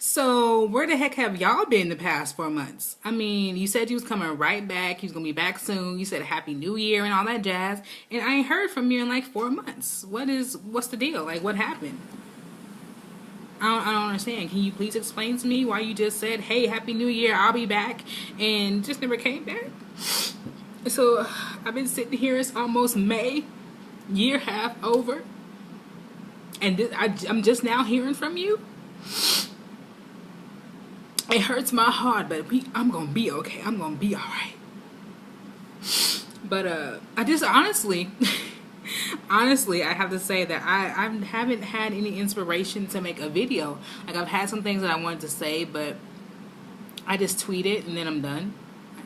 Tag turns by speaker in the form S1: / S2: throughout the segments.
S1: So where the heck have y'all been the past 4 months? I mean, you said you was coming right back. You was gonna be back soon. You said Happy New Year and all that jazz, and I ain't heard from you in like 4 months. What's the deal? Like, what happened? I don't understand. Can you please explain to me why you just said, "Hey, Happy New Year, I'll be back," and just never came back? So I've been sitting here. It's almost May, year half over, and I'm just now hearing from you. It hurts my heart, but I'm gonna be okay. I'm gonna be all right. But I just honestly, honestly, I have to say that I haven't had any inspiration to make a video. Like, I've had some things that I wanted to say, but I just tweet it and then I'm done.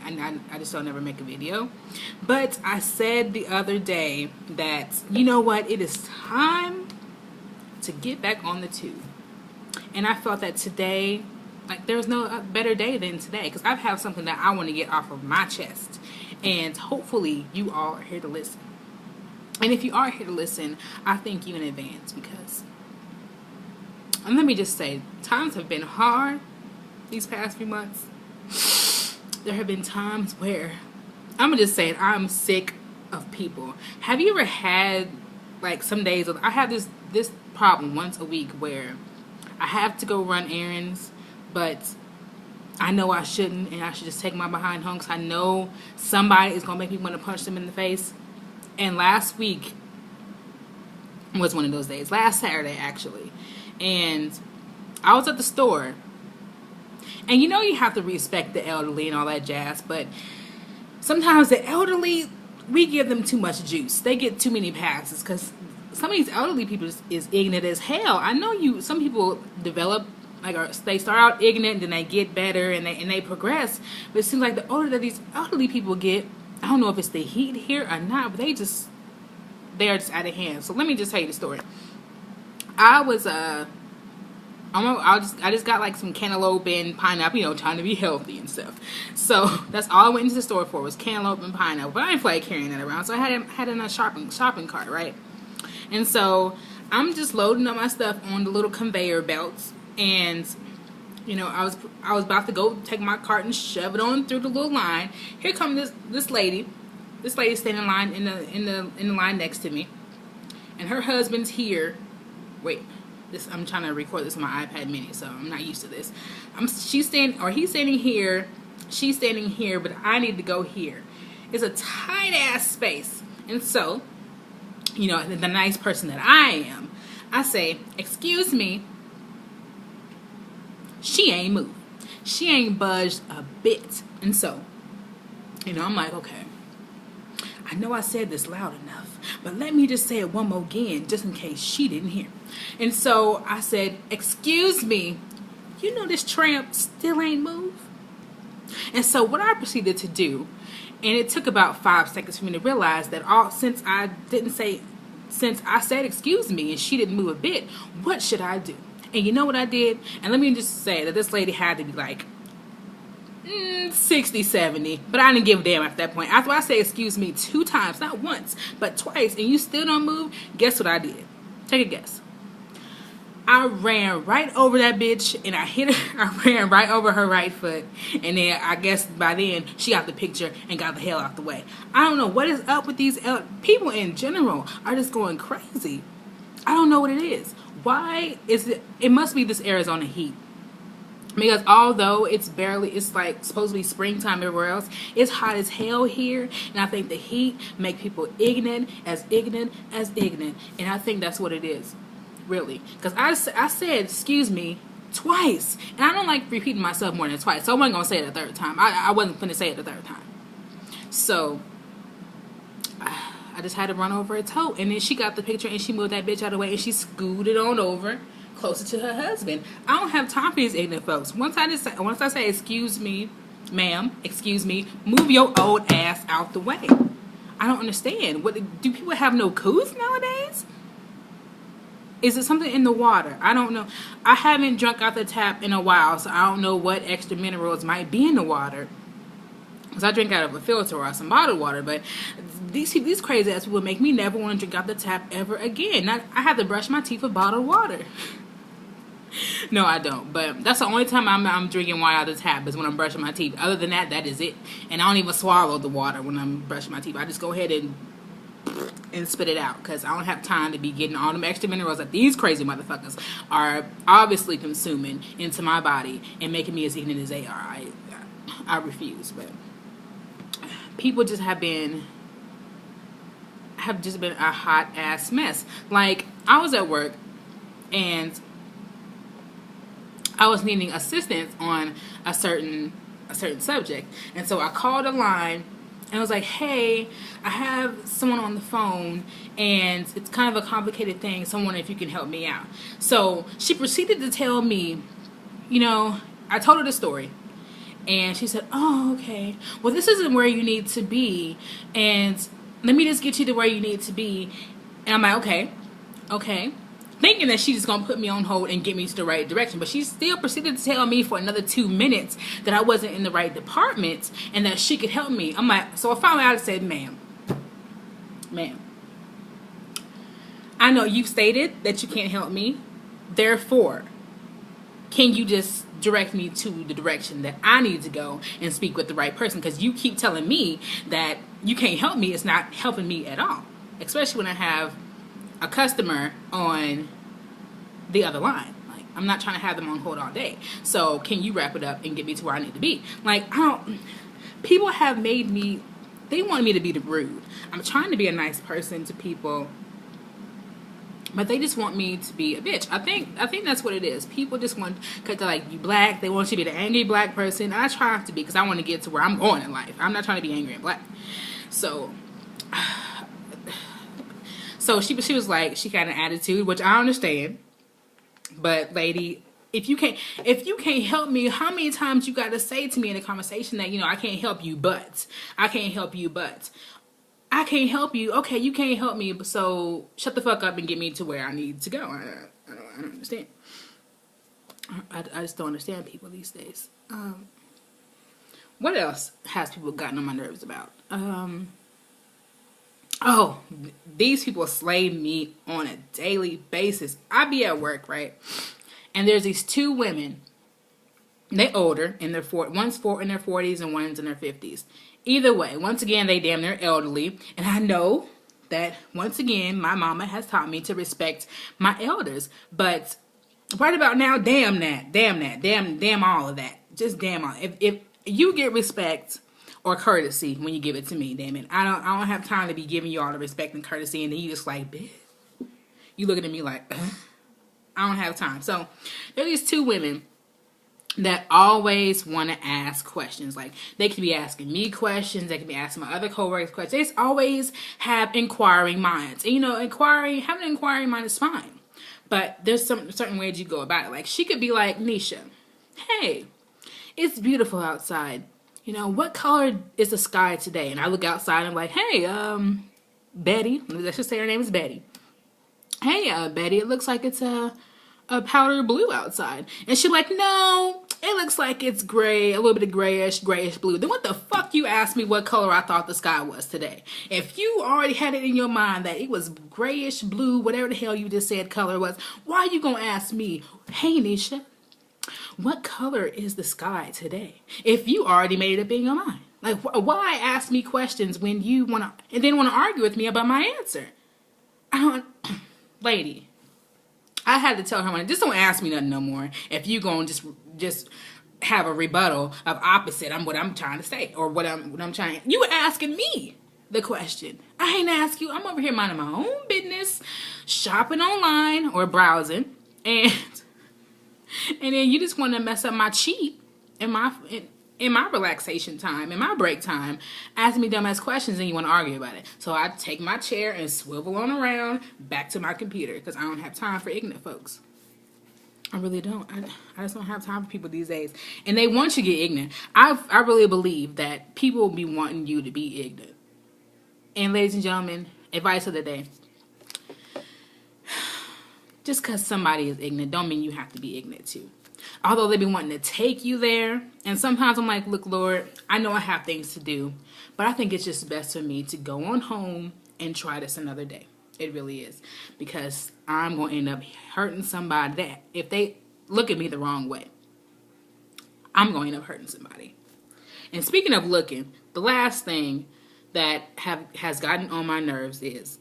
S1: I just don't ever make a video. But I said the other day that, you know what, it is time to get back on the tube. And I felt that today, like, there's no better day than today, because I have something that I want to get off of my chest. And hopefully you all are here to listen. And if you are here to listen, I thank you in advance, because, and let me just say, times have been hard these past few months. There have been times where, I'm going to just say it, I'm sick of people. Have you ever had, like, some days, I have this problem once a week where I have to go run errands, but I know I shouldn't, and I should just take my behind home because I know somebody is going to make me want to punch them in the face. And last week was one of those days. Last Saturday, actually. And I was at the store. And you know you have to respect the elderly and all that jazz, but sometimes the elderly, we give them too much juice. They get too many passes because some of these elderly people is ignorant as hell. I know some people develop, like, they start out ignorant, then they get better, and they progress. But it seems like the older that these elderly people get, I don't know if it's the heat here or not, but they are just out of hand. So let me just tell you the story. I just got like some cantaloupe and pineapple, trying to be healthy and stuff. So that's all I went into the store for, was cantaloupe and pineapple. But I didn't feel like carrying that around, so I had in a shopping cart, right? And so I'm just loading up my stuff on the little conveyor belts, and I was about to go take my cart and shove it on through the little line. Here comes this lady. This lady's standing in line in the line next to me, and her husband's here. Wait. I'm trying to record this on my iPad mini, so I'm not used to this. He's standing here, she's standing here, but I need to go here. It's a tight ass space. And so, the nice person that I am, I say, "Excuse me." She ain't moved. She ain't budged a bit. And so, I'm like, okay, I know I said this loud enough, but let me just say it one more again, just in case she didn't hear. And so I said, "Excuse me, this tramp still ain't moved?" And so what I proceeded to do, and it took about 5 seconds for me to realize that since I said "excuse me" and she didn't move a bit, what should I do? And you know what I did? And let me just say that this lady had to be like 60, 70, but I didn't give a damn at that point. After I say "excuse me" 2 times, not once, but twice, and you still don't move, guess what I did? Take a guess. I ran right over that bitch, and I hit her. I ran right over her right foot, and then I guess by then she got the picture and got the hell out the way. I don't know what is up with these people in general. Are just going crazy. I don't know what it is. Why is it? It must be this Arizona heat. Because although it's like supposed to be springtime everywhere else, it's hot as hell here. And I think the heat make people ignorant. And I think that's what it is, really. Because I said "excuse me" twice. And I don't like repeating myself more than twice. So I wasn't going to say it a third time. I wasn't going to say it a third time. So I just had to run over a toe. And then she got the picture and she moved that bitch out of the way and she scooted on over closer to her husband. I don't have time for these ignorant folks. Once I say "excuse me, ma'am, excuse me," move your old ass out the way. I don't understand. Do people have no couth nowadays? Is it something in the water? I don't know. I haven't drunk out the tap in a while, so I don't know what extra minerals might be in the water. Because I drink out of a filter or some bottled water, but these crazy ass people make me never want to drink out the tap ever again. I have to brush my teeth with bottled water. No, I don't. But that's the only time I'm drinking water out of the tap is when I'm brushing my teeth. Other than that, that is it. And I don't even swallow the water when I'm brushing my teeth. I just go ahead and spit it out because I don't have time to be getting all them extra minerals that these crazy motherfuckers are obviously consuming into my body and making me as ignorant as they are. I refuse. But people just have just been a hot ass mess. Like, I was at work and I was needing assistance on a certain subject, and so I called a line and I was like, hey, I have someone on the phone and it's kind of a complicated thing, so I'm wondering if you can help me out. So she proceeded to tell me, I told her the story. And she said, oh, okay. Well, this isn't where you need to be. And let me just get you to where you need to be. And I'm like, okay. Thinking that she's just going to put me on hold and get me to the right direction. But she still proceeded to tell me for another 2 minutes that I wasn't in the right department and that she could help me. I'm like, so finally I said, ma'am, I know you've stated that you can't help me. Therefore, can you just direct me to the direction that I need to go and speak with the right person? Because you keep telling me that you can't help me. It's not helping me at all. Especially when I have a customer on the other line. Like, I'm not trying to have them on hold all day. So can you wrap it up and get me to where I need to be? Like, people have made me, they want me to be rude. I'm trying to be a nice person to people, but they just want me to be a bitch. I think that's what it is. People just want, because they're like, you black, they want you to be the angry black person. And I try not to be, because I want to get to where I'm going in life. I'm not trying to be angry and black. So she was like, she got an attitude, which I understand. But lady, if you can't help me, how many times you got to say to me in a conversation that, I can't help you, but I can't help you, but I can't help you. Okay, you can't help me, so shut the fuck up and get me to where I need to go. I don't understand. I just don't understand people these days. What else has people gotten on my nerves about? These people slay me on a daily basis. I be at work, right? And there's these two women. They older, in their one's in their 40s and one's in their 50s. Either way, once again, they damn near elderly. And I know that, once again, my mama has taught me to respect my elders. But right about now, damn all of that. Just damn all. If you get respect or courtesy when you give it to me, damn it. I don't have time to be giving you all the respect and courtesy, and then you just like, bitch. You looking at me like, I don't have time. So there are these two women that always want to ask questions. Like, they could be asking me questions, they could be asking my other coworkers questions. They always have inquiring minds. And having an inquiring mind is fine. But there's some certain ways you go about it. Like, she could be like, Nisha, hey, it's beautiful outside. What color is the sky today? And I look outside and I'm like, hey, Betty, let's just say her name is Betty. Hey, Betty, it looks like it's a powder blue outside. And she's like, no, it looks like it's gray, a little bit of grayish blue. Then what the fuck you asked me what color I thought the sky was today? If you already had it in your mind that it was grayish blue, whatever the hell you just said color was, why are you gonna ask me, hey, Nisha, what color is the sky today? If you already made it up in your mind. Like, why ask me questions when you want to, and then want to argue with me about my answer? Lady, I had to tell her, just don't ask me nothing no more. If you gonna just have a rebuttal of opposite, what I'm trying to say, or what I'm trying. You were asking me the question. I ain't ask you. I'm over here minding my own business, shopping online or browsing, and then you just want to mess up my cheat in my relaxation time, in my break time, ask me dumbass questions, and you want to argue about it. So I take my chair and swivel on around back to my computer, because I don't have time for ignorant folks. I really don't. I just don't have time for people these days. And they want you to get ignorant. I really believe that people will be wanting you to be ignorant. And ladies and gentlemen, advice of the day. Just because somebody is ignorant don't mean you have to be ignorant too. Although they've been wanting to take you there. And sometimes I'm like, look, Lord, I know I have things to do, but I think it's just best for me to go on home and try this another day. It really is. Because I'm going to end up hurting somebody that if they look at me the wrong way, I'm going to end up hurting somebody. And speaking of looking, the last thing that has gotten on my nerves is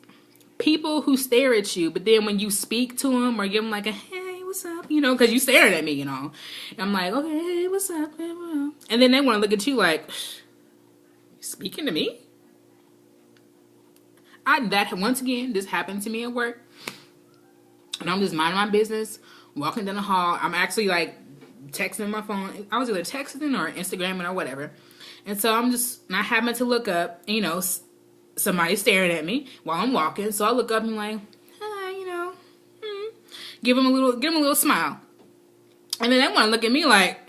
S1: people who stare at you, but then when you speak to them or give them like a, hey, what's up, you know, because you staring at me, you know. And I'm like, okay, hey, what's up? And then they want to look at you like, you speaking to me? Once again, this happened to me at work. And I'm just minding my business, walking down the hall. I'm actually like texting my phone. I was either texting or Instagramming or whatever. And so I'm just not having to look up, you know, somebody staring at me while I'm walking. So I look up and I'm like, hi, you know, give them a little smile. And then they want to look at me like,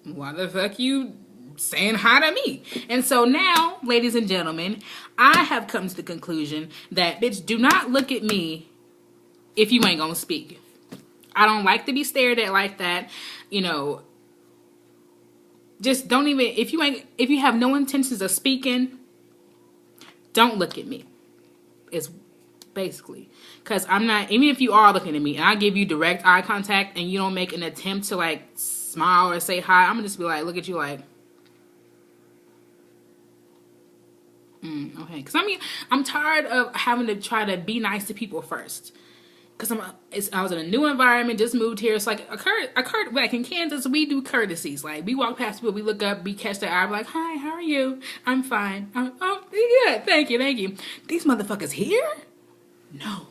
S1: why the fuck you saying hi to me? And so now, ladies and gentlemen, I have come to the conclusion that, bitch, do not look at me if you ain't gonna speak. I don't like to be stared at like that. You know, just don't even, if you have no intentions of speaking, don't look at me. It's basically, because I'm not, even if you are looking at me and I give you direct eye contact and you don't make an attempt to like smile or say hi, I'm gonna just be like, look at you like, okay. Because I mean, I'm tired of having to try to be nice to people first. Because I was in a new environment, just moved here. It's like like in Kansas, we do courtesies. Like, we walk past people, we look up, we catch their eye, we're like, hi, how are you? I'm fine. Oh, yeah, thank you. These motherfuckers here? No.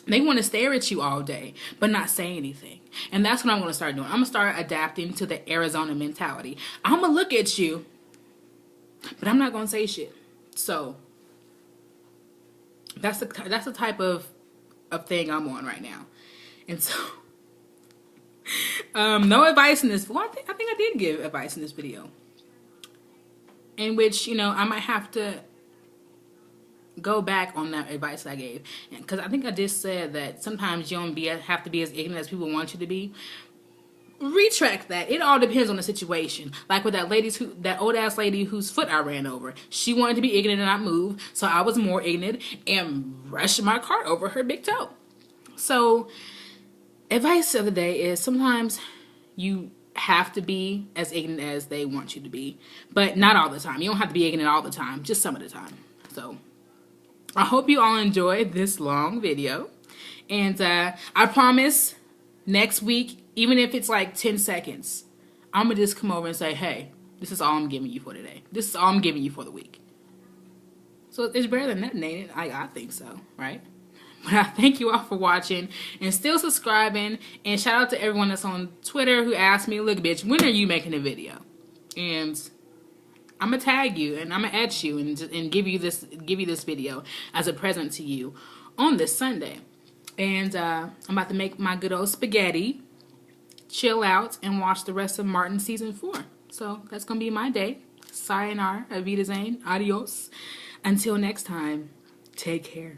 S1: They want to stare at you all day, but not say anything. And that's what I'm going to start doing. I'm going to start adapting to the Arizona mentality. I'm going to look at you, but I'm not going to say shit. So, that's the type of thing I'm on right now. And so no advice in this. Well, I think I did give advice in this video, in which, you know, I might have to go back on that advice I gave, because I think I just said that sometimes you don't have to be as ignorant as people want you to be. Retract that. It all depends on the situation. Like with that old ass lady whose foot I ran over. She wanted to be ignorant and not move, so I was more ignorant and rushed my cart over her big toe. So, advice of the day is sometimes you have to be as ignorant as they want you to be, but not all the time. You don't have to be ignorant all the time, just some of the time. So, I hope you all enjoyed this long video, and I promise next week, even if it's like 10 seconds, I'm going to just come over and say, hey, this is all I'm giving you for today. This is all I'm giving you for the week. So it's better than nothing, ain't it? I think so, right? But I thank you all for watching and still subscribing. And shout out to everyone that's on Twitter who asked me, look, bitch, when are you making a video? And I'm going to tag you and I'm going to add you and give you this video as a present to you on this Sunday. And I'm about to make my good old spaghetti, chill out, and watch the rest of Martin Season 4. So that's going to be my day. Sayonara, Auf Wiedersehen, adios. Until next time, take care.